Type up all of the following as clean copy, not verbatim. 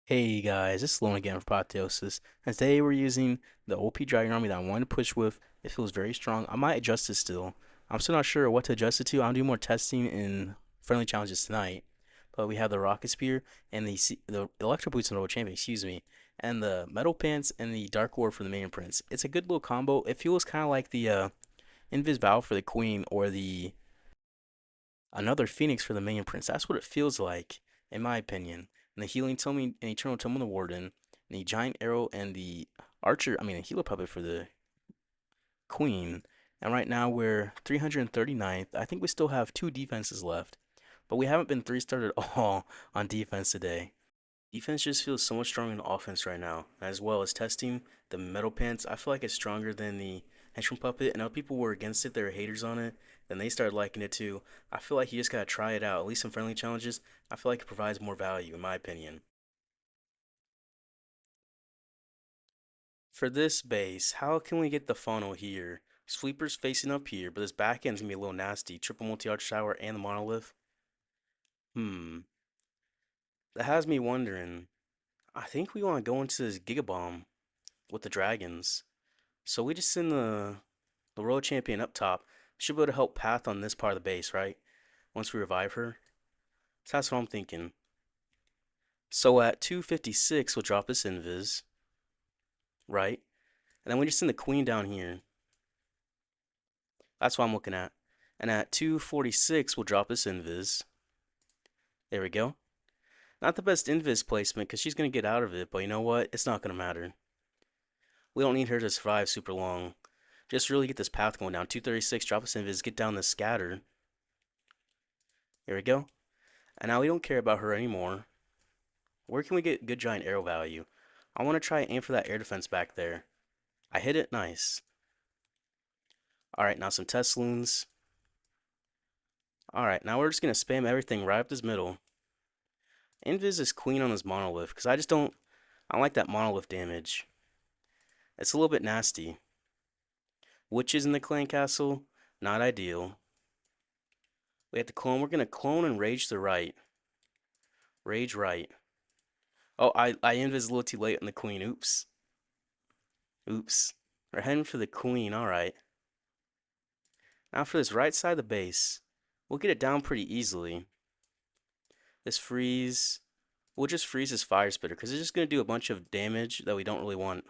Hey guys, it's Loon again for Apotheosis, and today we're using the OP Dragon Army that I wanted to push with. It feels very strong. I might adjust it still. I'm still not sure what to adjust it to. I'll do more testing in friendly challenges tonight. But we have the Rocket Spear and the Electro Boots and World Champion, excuse me, and the Metal Pants and the Dark Orb for the Minion Prince. It's a good little combo. It feels kind of like the Invis Vow for the Queen or the another Phoenix for the Minion Prince. That's what it feels like, in my opinion. And the Healing Tome and Eternal Tome on the Warden, and the Giant Arrow and the Archer, I mean, a Healer Puppet for the Queen. And right now we're 339th. I think we still have two defenses left, but we haven't been three-starred at all on defense today. Defense just feels so much stronger than offense right now, as well as testing the Metal Pants. I feel like it's stronger than the Henchman Puppet, and other people were against it, they were haters on it, then they started liking it too. I feel like you just gotta try it out, at least in friendly challenges. I feel like it provides more value, in my opinion. For this base, how can we get the funnel here? Sweeper's facing up here, but this back end's gonna be a little nasty. Triple multi-arch tower and the monolith. Hmm. That has me wondering. I think we want to go into this Giga Bomb with the dragons. So we just send the world champion up top. Should be able to help Path on this part of the base, right? Once we revive her. So that's what I'm thinking. So at 256, we'll drop this invis, right? And then we just send the queen down here. That's what I'm looking at. And at 246, we'll drop this invis. There we go. Not the best invis placement because she's going to get out of it, but you know what? It's not going to matter. We don't need her to survive super long. Just really get this path going down. 236, drop this invis, get down the scatter. There we go. And now we don't care about her anymore. Where can we get good giant arrow value? I want to try and aim for that air defense back there. I hit it, nice. Alright, now some test loons. Alright, now we're just going to spam everything right up this middle. Invis is queen on this monolith, because I don't like that monolith damage. It's a little bit nasty. Witches in the clan castle, not ideal. We have to clone, we're going to clone and rage to the right. Rage right. Oh, I invis a little too late on the queen, oops. Oops. We're heading for the queen, alright. Now for this right side of the base, we'll get it down pretty easily. This freeze, we'll just freeze this fire spitter because it's just going to do a bunch of damage that we don't really want.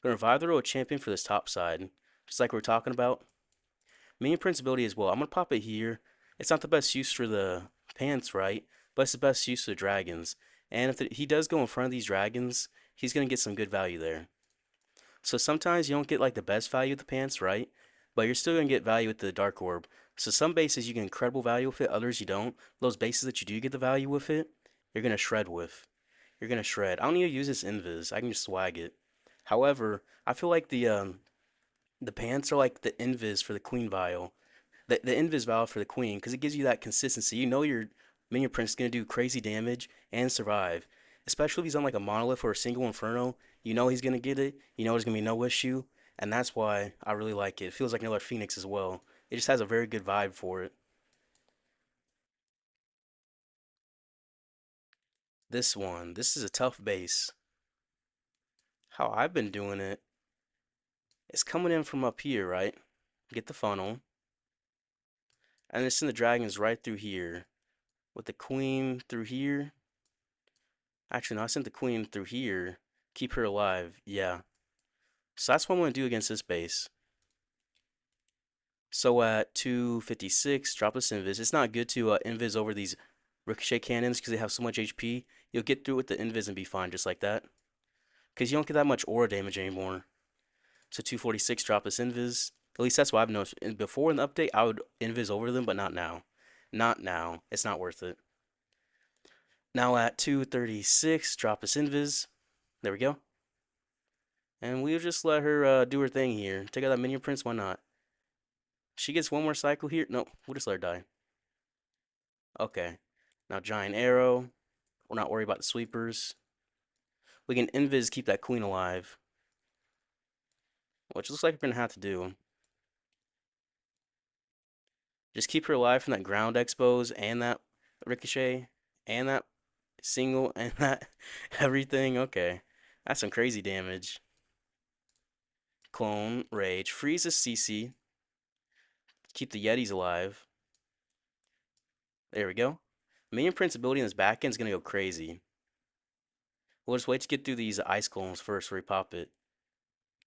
We're going to revive the royal champion for this top side, just like we are talking about. Minion Prince ability as well. I'm going to pop it here. It's not the best use for the pants, right? But it's the best use for the dragons. And if he does go in front of these dragons, he's going to get some good value there. So sometimes you don't get like the best value with the pants, right? But you're still gonna get value with the dark orb. So some bases you get incredible value with it, others you don't. Those bases that you do get the value with it, you're gonna shred with. You're gonna shred. I don't need to use this invis. I can just swag it. However, I feel like the pants are like the invis for the queen vial. The invis vial for the queen, because it gives you that consistency. You know your minion prince is gonna do crazy damage and survive. Especially if he's on like a monolith or a single inferno, you know he's gonna get it. You know there's gonna be no issue, and that's why I really like it. It feels like another Phoenix as well. It just has a very good vibe for it. This is a tough base. How I've been doing it is coming in from up here, right? Get the funnel, and it's in the dragons right through here, with the queen through here. Actually, no, I sent the queen through here. Keep her alive. Yeah. So that's what I'm going to do against this base. So at 256, drop this invis. It's not good to invis over these ricochet cannons because they have so much HP. You'll get through with the invis and be fine just like that. Because you don't get that much aura damage anymore. So 246, drop this invis. At least that's what I've noticed. And before in the update, I would invis over them, but not now. Not now. It's not worth it. Now at 236, drop this invis. There we go. And we'll just let her do her thing here. Take out that minion prince, why not? She gets one more cycle here. No, we'll just let her die. Okay. Now giant arrow. We're not worried about the sweepers. We can invis keep that queen alive. Which looks like we're gonna have to do. Just keep her alive from that ground expose and that ricochet and that single, and that everything. Okay, that's some crazy damage. Clone, rage, freeze a CC, keep the Yetis alive. There we go. Minion Prince ability in his back end is gonna go crazy. We'll just wait to get through these ice clones first before we pop it.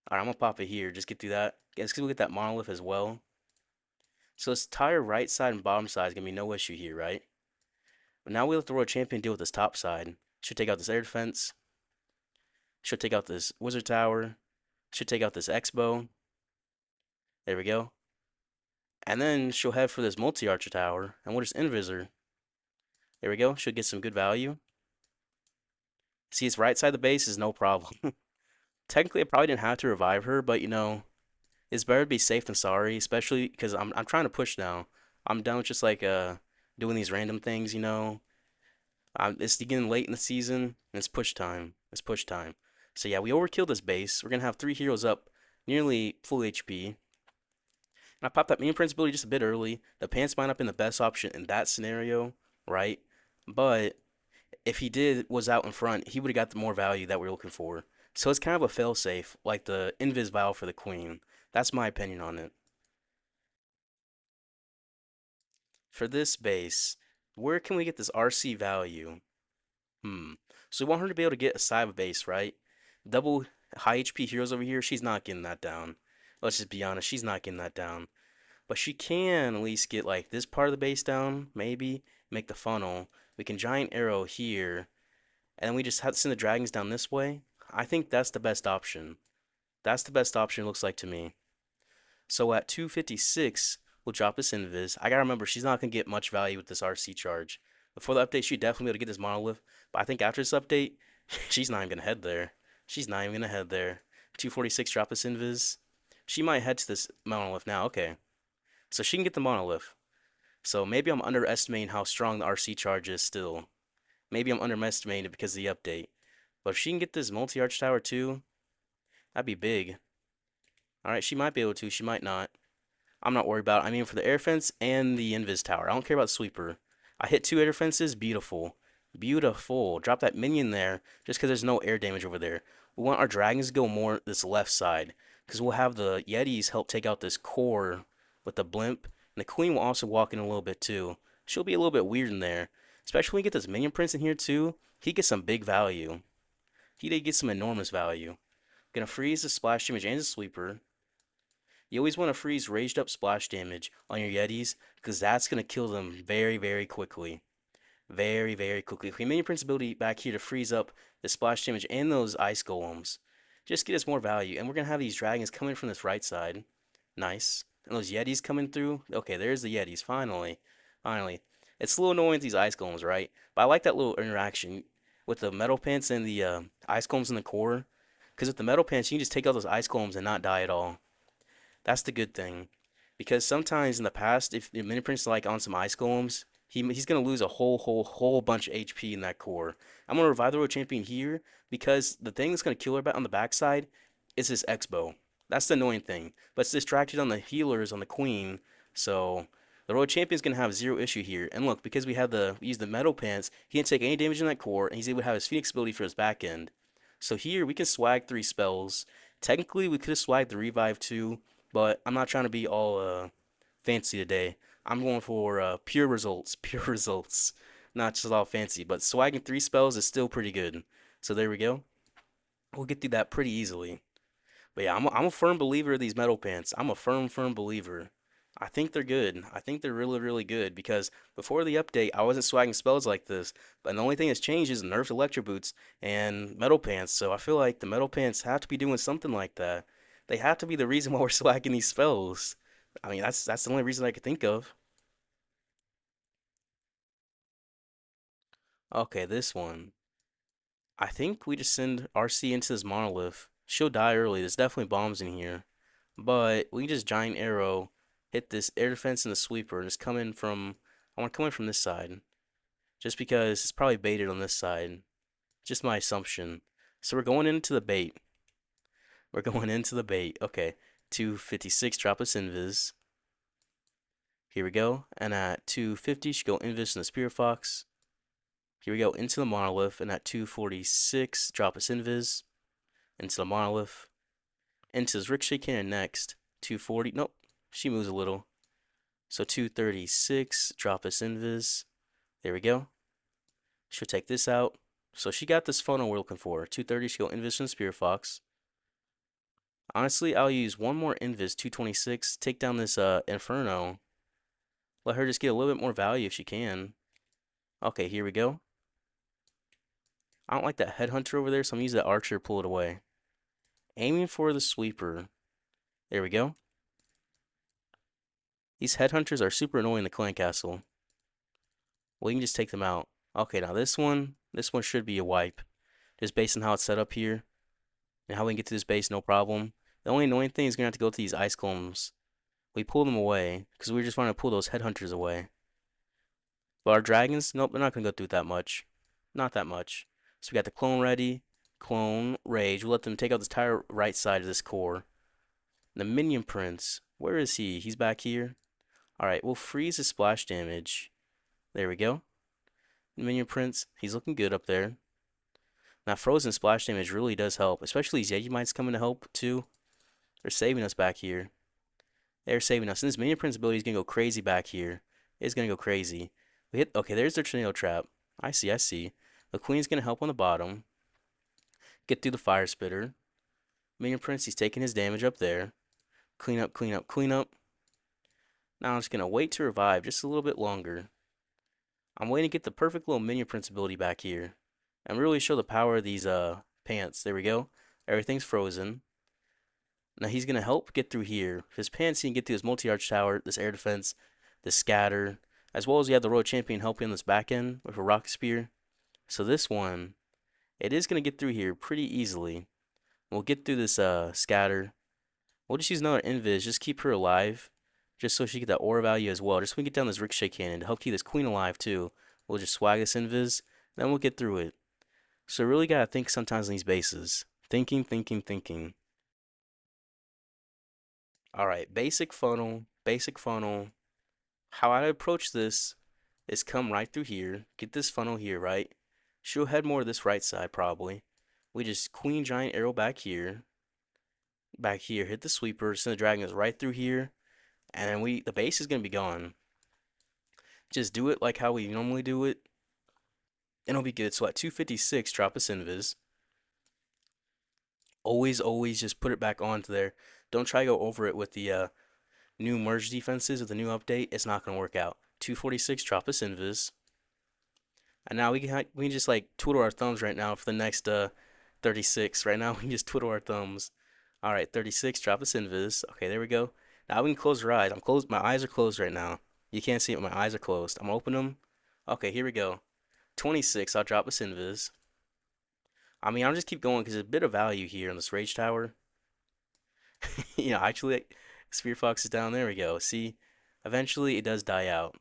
Alright, I'm gonna pop it here. Just get through that. Guess because we'll get that monolith as well. So this entire right side and bottom side is gonna be no issue here, right? But now we let the Royal Champion deal with this top side. Should take out this air defense. Should take out this wizard tower. Should take out this X-bow. There we go. And then she'll head for this multi-archer tower, and we'll just invisor. There we go. Should get some good value. See, it's right side of the base is no problem. Technically, I probably didn't have to revive her, but you know, it's better to be safe than sorry, especially because I'm trying to push now. I'm done with just like doing these random things, you know. It's getting late in the season, and it's push time. It's push time. So yeah, we overkilled this base. We're gonna have 3 heroes up, nearly full HP. And I popped that Minion Prince ability just a bit early. The pants might not have been the best option in that scenario, right? But if he was out in front, he would have got the more value that we are looking for. So it's kind of a failsafe, like the Invis Vow for the Queen. That's my opinion on it. For this base, where can we get this RC value? So we want her to be able to get a side of base, right? Double high HP heroes over here, she's not getting that down. Let's just be honest, she's not getting that down. But she can at least get like this part of the base down, maybe. Make the funnel. We can giant arrow here. And then we just have to send the dragons down this way. I think that's the best option. That's the best option, it looks like to me. So at 256, we'll drop this invis. I gotta remember, she's not gonna get much value with this RC charge. Before the update, she'd definitely be able to get this monolith. But I think after this update, she's not even gonna head there. She's not even gonna head there. 246, drop this invis. She might head to this monolith now. Okay. So she can get the monolith. So maybe I'm underestimating how strong the RC charge is still. Maybe I'm underestimating it because of the update. But if she can get this multi-arch tower too, that'd be big. Alright, she might be able to, she might not. I'm not worried about it. I mean, for the air fence and the invis tower. I don't care about the sweeper. I hit 2 air fences, beautiful. Beautiful. Drop that minion there, just because there's no air damage over there. We want our dragons to go more this left side, because we'll have the Yetis help take out this core with the blimp, and the queen will also walk in a little bit too. She'll be a little bit weird in there, especially when we get this minion prince in here too. He gets some big value. He did get some enormous value. Gonna freeze the splash damage and the sweeper. You always want to freeze raised up splash damage on your Yetis because that's going to kill them very, very quickly. Very, very quickly. If we made your Prince ability back here to freeze up the splash damage and those ice golems, just get us more value. And we're going to have these dragons coming from this right side. Nice. And those Yetis coming through. Okay, there's the Yetis, finally. Finally. It's a little annoying with these ice golems, right? But I like that little interaction with the metal pants and the ice golems in the core. Because with the metal pants, you can just take out those ice golems and not die at all. That's the good thing. Because sometimes in the past, if the Mini Prince is like on some ice golems, he's gonna lose a whole bunch of HP in that core. I'm gonna revive the Royal Champion here because the thing that's gonna kill her on the backside is this X-bow. That's the annoying thing. But it's distracted on the healers on the Queen, so the Royal Champion's gonna have zero issue here. And look, because we use the metal pants, he didn't take any damage in that core, and he's able to have his Phoenix ability for his back end. So here we can swag 3 spells. Technically, we could have swagged the revive too, but I'm not trying to be all fancy today. I'm going for pure results, pure results, not just all fancy. But swagging 3 spells is still pretty good. So there we go. We'll get through that pretty easily. But yeah, I'm a firm believer of these metal pants. I'm a firm believer. I think they're good. I think they're really good because before the update, I wasn't swagging spells like this. But the only thing that's changed is nerfed Electro boots and metal pants. So I feel like the metal pants have to be doing something like that. They have to be the reason why we're swagging these spells. I mean, that's the only reason I could think of. Okay, this one. I think we just send RC into this monolith. She'll die early. There's definitely bombs in here. But we can just giant arrow, hit this air defense and the sweeper, and just come in from. I want to come in from this side. Just because it's probably baited on this side. Just my assumption. So we're going into the bait. We're going into the bait. Okay. 256, drop us invis. Here we go. And at 250, she go invis in the Spirit Fox. Here we go, into the monolith, and at 246, drop us invis, into the monolith, into his ricochet cannon next, 240, nope, she moves a little. So 236, drop us invis, there we go. She'll take this out. So she got this funnel we're looking for. 230, she'll invis from the Spear Fox. Honestly, I'll use one more invis, 226, take down this Inferno. Let her just get a little bit more value if she can. Okay, here we go. I don't like that headhunter over there, so I'm gonna use that archer to pull it away. Aiming for the sweeper. There we go. These headhunters are super annoying in the clan castle. Well, you can just take them out. Okay, now this one should be a wipe. Just based on how it's set up here. And how we can get to this base, no problem. The only annoying thing is gonna have to go to these ice columns. We pull them away, because we were just trying to pull those headhunters away. But our dragons, nope, they're not gonna go through that much. Not that much. So we got the clone ready. Clone, rage. We'll let them take out the entire right side of this core. The Minion Prince. Where is he? He's back here. Alright, we'll freeze his splash damage. There we go. Minion Prince, he's looking good up there. Now, frozen splash damage really does help. Especially these Yeti mites coming to help, too. They're saving us back here. They're saving us. And this Minion Prince ability is going to go crazy back here. It's going to go crazy. We hit. Okay, there's their tornado trap. I see, I see. The Queen's going to help on the bottom. Get through the fire spitter. Minion Prince, he's taking his damage up there. Clean up, clean up, clean up. Now I'm just going to wait to revive just a little bit longer. I'm waiting to get the perfect little Minion Prince ability back here. And really show the power of these pants. There we go. Everything's frozen. Now he's going to help get through here. His pants, he can get through his multi-arch tower, this air defense, this scatter. As well as you have the Royal Champion helping on this back end with a rocket spear. So this one, it is going to get through here pretty easily. We'll get through this scatter. We'll just use another invis, just keep her alive. Just so she get that aura value as well. Just so we can get down this ricochet cannon to help keep this queen alive too. We'll just swag this invis, then we'll get through it. So really gotta think sometimes on these bases. Thinking, thinking, thinking. Alright, basic funnel, basic funnel. How I approach this is come right through here. Get this funnel here, right? She'll head more to this right side probably. We just queen giant arrow back here. Back here, hit the sweeper, send the dragon is right through here. And then the base is gonna be gone. Just do it like how we normally do it. And it'll be good. So at 256, drop us invis. Always, always just put it back onto there. Don't try to go over it with the new merge defenses with the new update. It's not gonna work out. 246, drop us invis. And now we can just like twiddle our thumbs right now for the next 36. Right now we can just twiddle our thumbs. All right, 36, drop us invis. Okay, there we go. Now we can close our eyes. I'm closed. My eyes are closed right now. You can't see it. My eyes are closed. I'm gonna open them. Okay, here we go. 26. I'll drop us invis. I mean, I'll just keep going because there's a bit of value here on this rage tower. You know, actually, Spear Fox is down. There we go. See, eventually it does die out.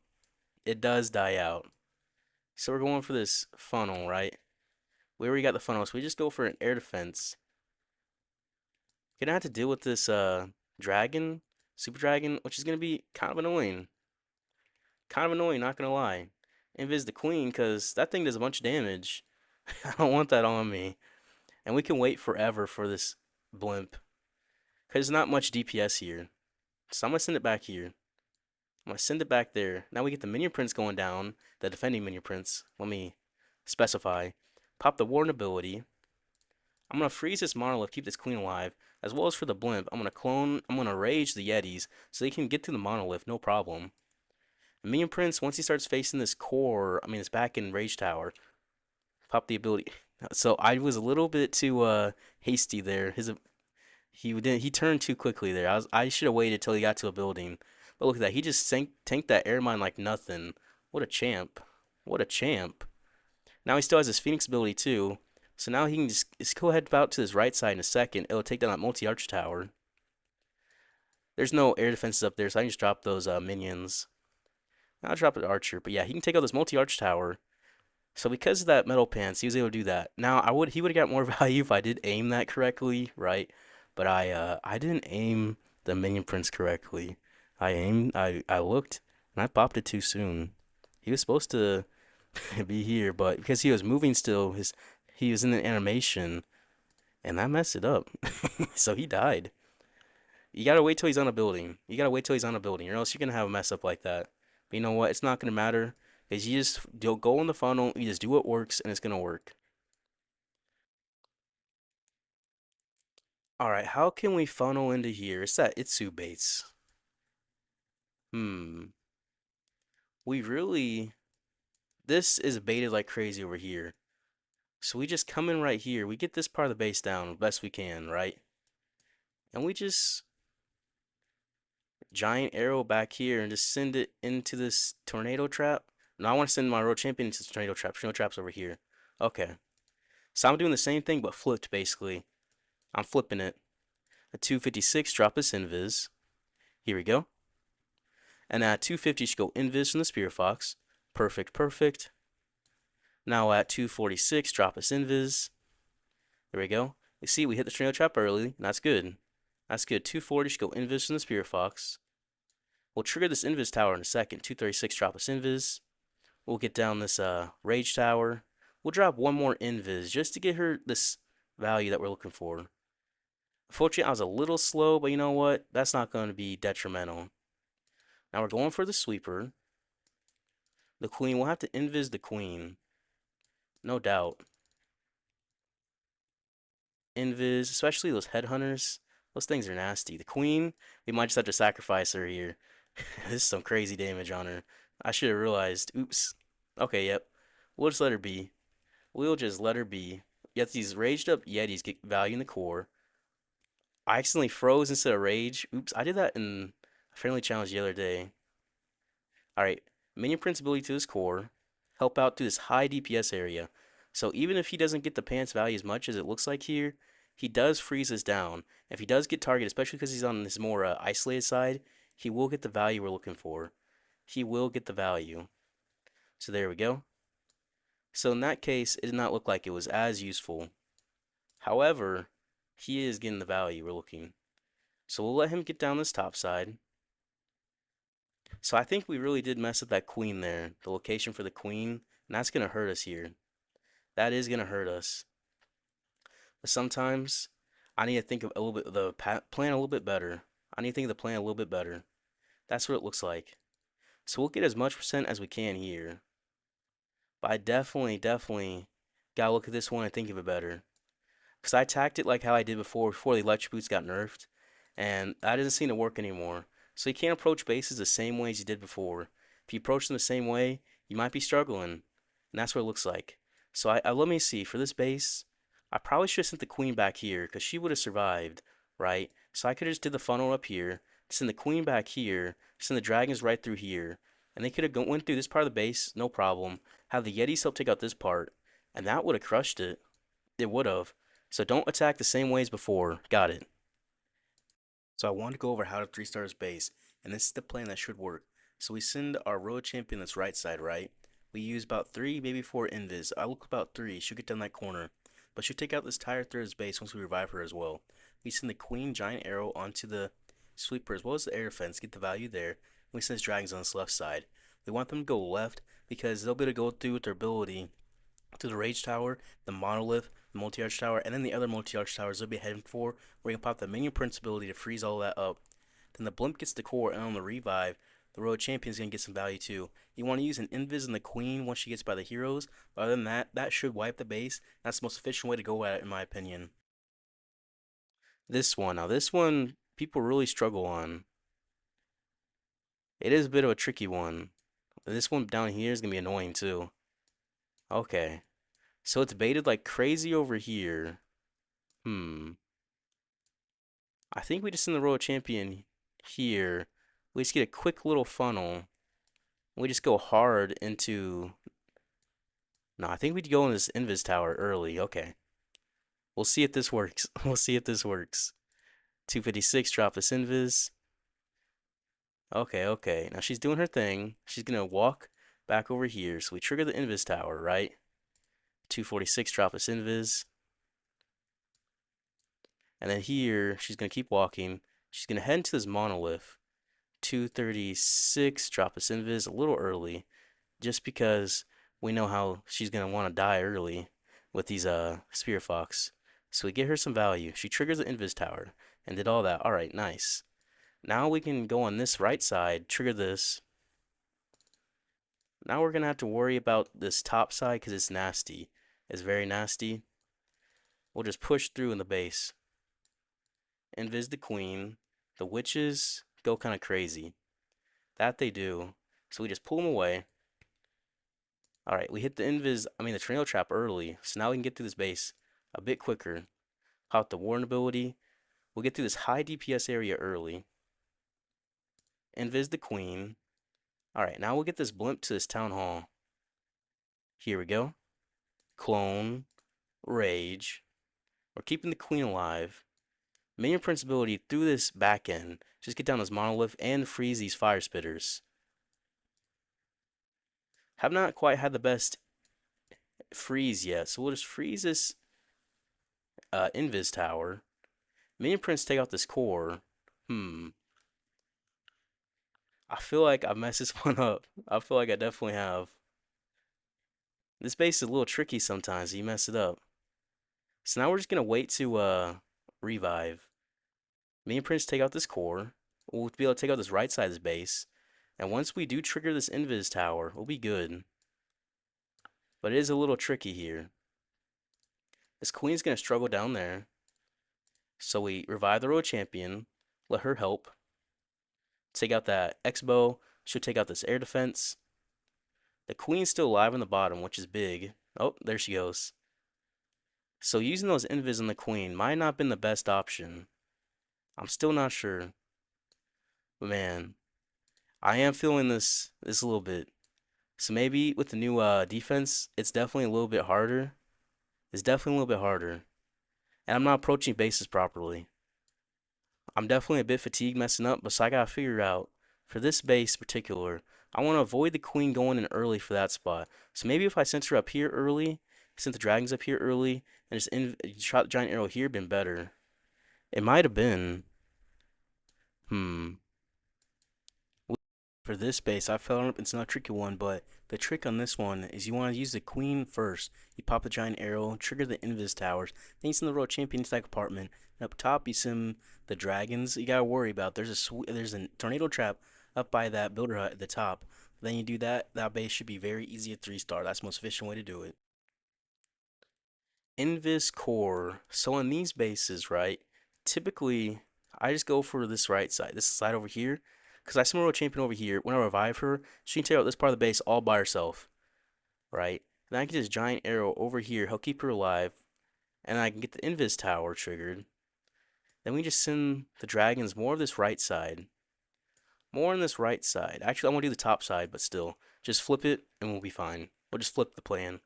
It does die out. So we're going for this funnel, right? We already got the funnel, so we just go for an air defense. Gonna have to deal with this dragon, super dragon, which is gonna be kind of annoying. Kind of annoying, not gonna lie. Invis the queen, because that thing does a bunch of damage. I don't want that on me. And we can wait forever for this blimp. Because there's not much DPS here. So I'm gonna send it back here. I'm gonna send it back there. Now we get the Minion Prince going down. The defending Minion Prince. Let me specify. Pop the Warden ability. I'm gonna freeze this monolith, keep this queen alive. As well as for the blimp, I'm gonna rage the Yetis so they can get to the monolith, no problem. And Minion Prince, once he starts facing this core, this back end rage tower, pop the ability. So I was a little bit too hasty there. He turned too quickly there. I should have waited till he got to a building. But look at that. He just tanked that air mine like nothing. What a champ. What a champ. Now he still has his Phoenix ability too. So now he can just go ahead about to his right side in a second. It'll take down that multi-arch tower. There's no air defenses up there, so I can just drop those minions. I'll drop the archer. But yeah, he can take out this multi-arch tower. So because of that metal pants, he was able to do that. Now he would have got more value if I did aim that correctly, right? But I didn't aim the Minion Prince correctly. I looked and I popped it too soon. He was supposed to be here, but because he was moving still, he was in the animation, and that messed it up. So he died. You gotta wait till he's on a building. You gotta wait till he's on a building, or else you're gonna have a mess up like that. But you know what? It's not gonna matter, because you just go in the funnel, you just do what works, and it's gonna work. All right, how can we funnel into here? It's that Itsu base. Hmm. We really, this is baited like crazy over here. So we just come in right here. We get this part of the base down best we can, right? And we just giant arrow back here and just send it into this tornado trap. No, I want to send my road champion into the tornado trap. Tornado trap's over here. Okay. So I'm doing the same thing but flipped basically. I'm flipping it. At 256, drop this invis. Here we go. And at 250, should go invis from the Spear Fox. Perfect, perfect. Now at 246, drop us invis. There we go. You see, we hit the tornado trap early. That's good. That's good. 240 should go invis from the Spear Fox. We'll trigger this invis tower in a second. 236, drop us invis. We'll get down this rage tower. We'll drop one more invis just to get her this value that we're looking for. Unfortunately, I was a little slow, but you know what? That's not going to be detrimental. Now we're going for the sweeper. The queen, we'll have to invis the queen. No doubt. Invis, especially those headhunters. Those things are nasty. The queen, we might just have to sacrifice her here. This is some crazy damage on her. I should have realized. Oops. Okay, yep. We'll just let her be. We'll just let her be. Yet these raged up Yetis get value in the core. I accidentally froze instead of rage. Oops, I did that in a friendly challenge the other day. Alright, Minion Prince ability to his core. Help out to this high DPS area. So even if he doesn't get the pants value as much as it looks like here, he does freeze us down. If he does get targeted, especially because he's on this more isolated side, he will get the value we're looking for. He will get the value. So there we go. So in that case, it did not look like it was as useful. However, he is getting the value we're looking. So we'll let him get down this top side. So I think we really did mess up that queen there. The location for the queen. And that's going to hurt us here. That is going to hurt us. But sometimes I need to think of a little bit the plan a little bit better. I need to think of the plan a little bit better. That's what it looks like. So we'll get as much percent as we can here. But I definitely gotta look at this one and think of it better. Because I attacked it like how I did before the electric boots got nerfed. And that doesn't seem to work anymore. So you can't approach bases the same way as you did before. If you approach them the same way, you might be struggling. And that's what it looks like. So let me see. For this base, I probably should have sent the queen back here because she would have survived, right? So I could have just did the funnel up here, send the queen back here, send the dragons right through here. And they could have went through this part of the base, no problem. Have the Yetis help take out this part. And that would have crushed it. It would have. So don't attack the same way as before. Got it. So I wanted to go over how to 3-star his base, and this is the plan that should work. So we send our road champion this right side, right? We use about 3, maybe 4 invis. I look about 3. She'll get down that corner. But she'll take out this entire third of his base once we revive her as well. We send the queen giant arrow onto the sweeper as well as the air defense, get the value there. And we send his dragons on this left side. We want them to go left because they'll be able to go through with their ability to the rage tower, the monolith, the multi-arch tower, and then the other multi-arch towers they'll be heading for, where you can pop the minion prince ability to freeze all that up. Then the blimp gets the core, and on the revive, the road champion's gonna get some value too. You want to use an invis in the queen once she gets by the heroes, but other than that, that should wipe the base. That's the most efficient way to go at it, in my opinion. This one, people really struggle on. It is a bit of a tricky one. This one down here is gonna be annoying too. Okay. So it's baited like crazy over here. I think we just send the royal champion here. We just get a quick little funnel. We just go hard into... No, I think we'd go in this invis tower early. Okay. We'll see if this works. We'll see if this works. 256, drop this invis. Okay. Now she's doing her thing. She's gonna walk back over here. So we trigger the invis tower, right? 246, drop this invis. And then here, she's going to keep walking. She's going to head into this monolith. 236, drop this invis a little early. Just because We know how she's gonna want to die early with these Spear Fox. So we get her some value. She triggers the Invis Tower and did all that. Alright, nice. Now we can go on this right side, trigger this. Now we're gonna have to worry about this top side because it's nasty. It's very nasty. We'll just push through in the base. Invis the queen. The witches go kind of crazy. That they do. So we just pull them away. Alright, we hit the tornado trap early. So now we can get through this base a bit quicker. Pop the Warden ability. We'll get through this high DPS area early. Invis the queen. Alright, now we'll get this blimp to this town hall. Here we go. Clone. Rage. We're keeping the queen alive. Minion Prince ability through this back end. Just get down this monolith and freeze these fire spitters. Have not quite had the best freeze yet, so we'll just freeze this Invis tower. Minion Prince take out this core. I feel like I've messed this one up. I feel like I definitely have. This base is a little tricky sometimes. You mess it up. So now we're just gonna wait to revive. Minion Prince take out this core. We'll be able to take out this right side of this base. And once we do trigger this Invis tower, we'll be good. But it is a little tricky here. This queen's gonna struggle down there. So we revive the royal champion. Let her help. Take out that X-bow. Should take out this air defense. The queen's still alive on the bottom, which is big. Oh, there she goes. So using those invis on the queen might not have been the best option. I'm still not sure. But man, I am feeling this a little bit. So maybe with the new defense, it's definitely a little bit harder. It's definitely a little bit harder. And I'm not approaching bases properly. I'm definitely a bit fatigued messing up, but so I gotta figure out, for this base in particular, I want to avoid the queen going in early for that spot. So maybe if I sent her up here early, sent the dragons up here early, and just shot the giant arrow here, been better. It might have been. For this base, I felt it's not a tricky one, but the trick on this one is you want to use the queen first. You pop the giant arrow, trigger the invis towers, then you send the royal champion to that compartment. And up top, you send the dragons. You gotta worry about there's a tornado trap up by that builder hut at the top. Then you do that. That base should be very easy at 3-star. That's the most efficient way to do it. Invis core. So on these bases, right? Typically, I just go for this right side. This side over here. Because I send my royal champion over here. When I revive her, she can take out this part of the base all by herself. Right? Then I can just giant arrow over here. Help keep her alive. And I can get the invis tower triggered. Then we just send the dragons more of this right side. More on this right side. Actually, I want to do the top side, but still. Just flip it, and we'll be fine. We'll just flip the plan.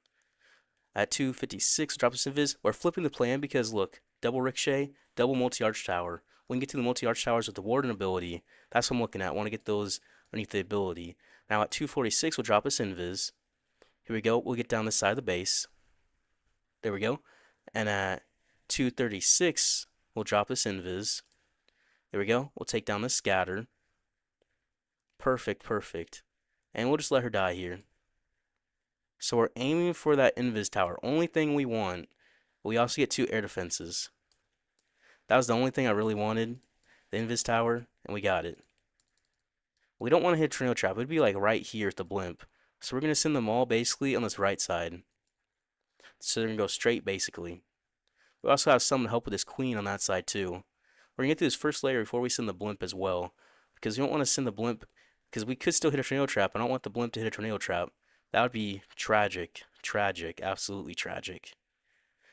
At 256, drop this invis. We're flipping the plan because, look, double ricochet, double multi-arch tower. We can get to the multi-arch towers with the Warden ability. That's what I'm looking at. I want to get those underneath the ability. Now at 246, we'll drop this invis. Here we go. We'll get down this side of the base. There we go. And at 236, we'll drop this invis. There we go. We'll take down this scatter. Perfect, perfect. And we'll just let her die here. So we're aiming for that invis tower. Only thing we want. We also get 2 air defenses. That was the only thing I really wanted. The invis tower. And we got it. We don't want to hit tornado trap. It would be like right here at the blimp. So we're going to send them all basically on this right side. So they're going to go straight basically. We also have someone to help with this queen on that side too. We're going to get through this first layer before we send the blimp as well. Because we don't want to send the blimp. Because we could still hit a tornado trap. I don't want the blimp to hit a tornado trap. That would be tragic. Tragic. Absolutely tragic.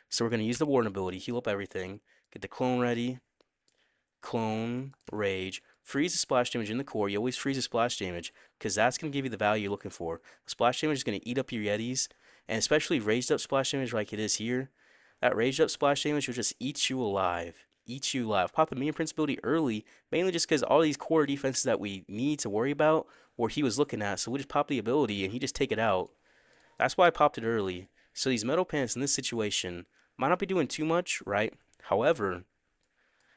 So we're going to use the Warden ability. Heal up everything. Get the clone ready. Clone. Rage. Freeze the splash damage in the core. You always freeze the splash damage. Because that's going to give you the value you're looking for. The splash damage is going to eat up your Yetis. And especially raised up splash damage like it is here. That raised up splash damage will just eat you alive. Eat you alive. Pop the Minion Prince ability early. Mainly just because all these core defenses that we need to worry about. Where he was looking at. So we just pop the ability and he just take it out. That's why I popped it early. So these metal pants in this situation might not be doing too much, right? However,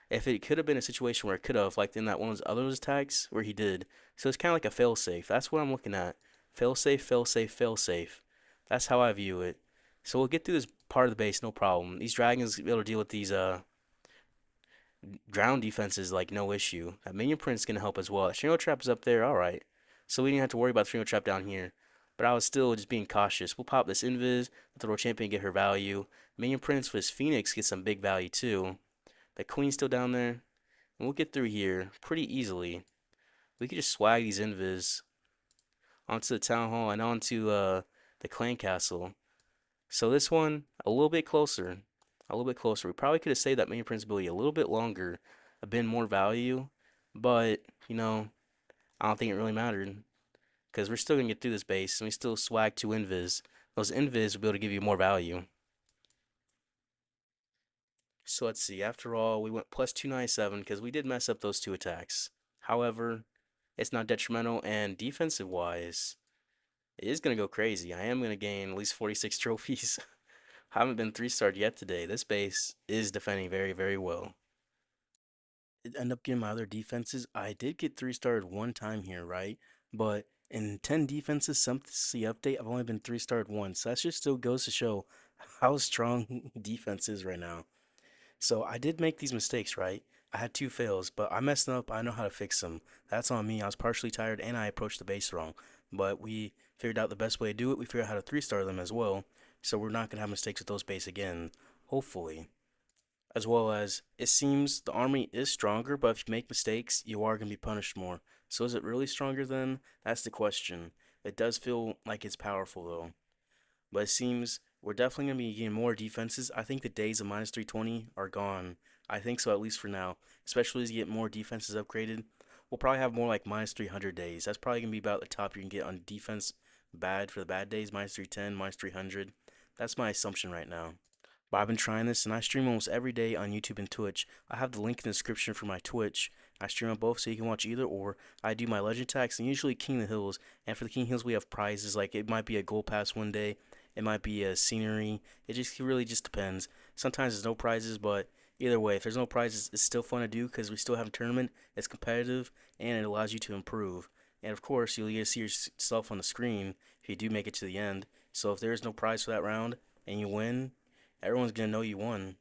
if it could have been a situation where it could have, like in that one of those other attacks where he did. So it's kind of like a fail safe. That's what I'm looking at. Fail safe, fail safe, fail safe. That's how I view it. So we'll get through this part of the base, no problem. These dragons will be able to deal with these ground defenses like no issue. That minion print's gonna help as well. Shingle trap is up there, all right. So we didn't have to worry about the shingle trap down here. But I was still just being cautious. We'll pop this invis, let the royal champion get her value. Minion prince for his phoenix gets some big value too. The queen's still down there, and we'll get through here pretty easily. We could just swag these invis onto the town hall and onto the clan castle. So this one a little bit closer, a little bit closer. We probably could have saved that minion prince ability a little bit longer, a bit more value, but you know I don't think it really mattered because we're still gonna get through this base and we still swag two invis. Those invis will be able to give you more value. So let's see. After all, we went plus 297 because we did mess up those two attacks. However, it's not detrimental, and defensive wise, it is going to go crazy. I am going to gain at least 46 trophies. I haven't been 3-starred yet today. This base is defending very, very well. It ended up getting my other defenses. I did get 3-starred one time here, right? But in 10 defenses, some the update, I've only been 3-starred once. So that just still goes to show how strong defense is right now. So I did make these mistakes, right? I had two fails, but I messed them up. I know how to fix them. That's on me. I was partially tired and I approached the base wrong. But we figured out the best way to do it. We figured out how to 3-star them as well. So we're not going to have mistakes with those base again, hopefully. As well as, it seems the army is stronger, but if you make mistakes, you are going to be punished more. So is it really stronger then? That's the question. It does feel like it's powerful though. But it seems we're definitely going to be getting more defenses. I think the days of minus 320 are gone. I think so, at least for now. Especially as you get more defenses upgraded. We'll probably have more like minus 300 days. That's probably going to be about the top you can get on defense bad for the bad days. Minus 310, minus 300. That's my assumption right now. But I've been trying this and I stream almost every day on YouTube and Twitch. I have the link in the description for my Twitch. I stream on both so you can watch either, or I do my legend attacks and usually King of the Hills. And for the King of the Hills we have prizes, like it might be a gold pass one day, it might be a scenery. It just really just depends. Sometimes there's no prizes, but either way, if there's no prizes, it's still fun to do because we still have a tournament. It's competitive and it allows you to improve. And of course, you'll get to see yourself on the screen if you do make it to the end. So if there is no prize for that round and you win, everyone's gonna know you won.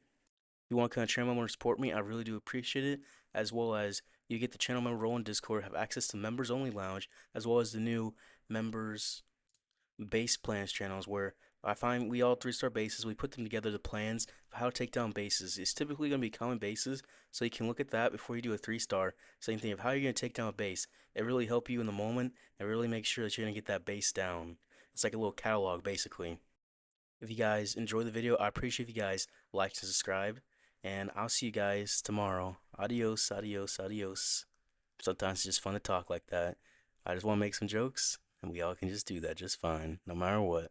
If you want to kind of channel member and support me, I really do appreciate it. As well as you get the channel member role in Discord, have access to members only lounge, as well as the new members base plans channels where I find we all 3-star bases, we put them together, the plans of how to take down bases. It's typically going to be common bases, so you can look at that before you do a 3-star. Same thing of how you're going to take down a base. It really helps you in the moment and really make sure that you're going to get that base down. It's like a little catalog basically. If you guys enjoy the video, I appreciate if you guys like and subscribe, and I'll see you guys tomorrow. Adios, adios, adios. Sometimes it's just fun to talk like that. I just want to make some jokes, and we all can just do that just fine, no matter what.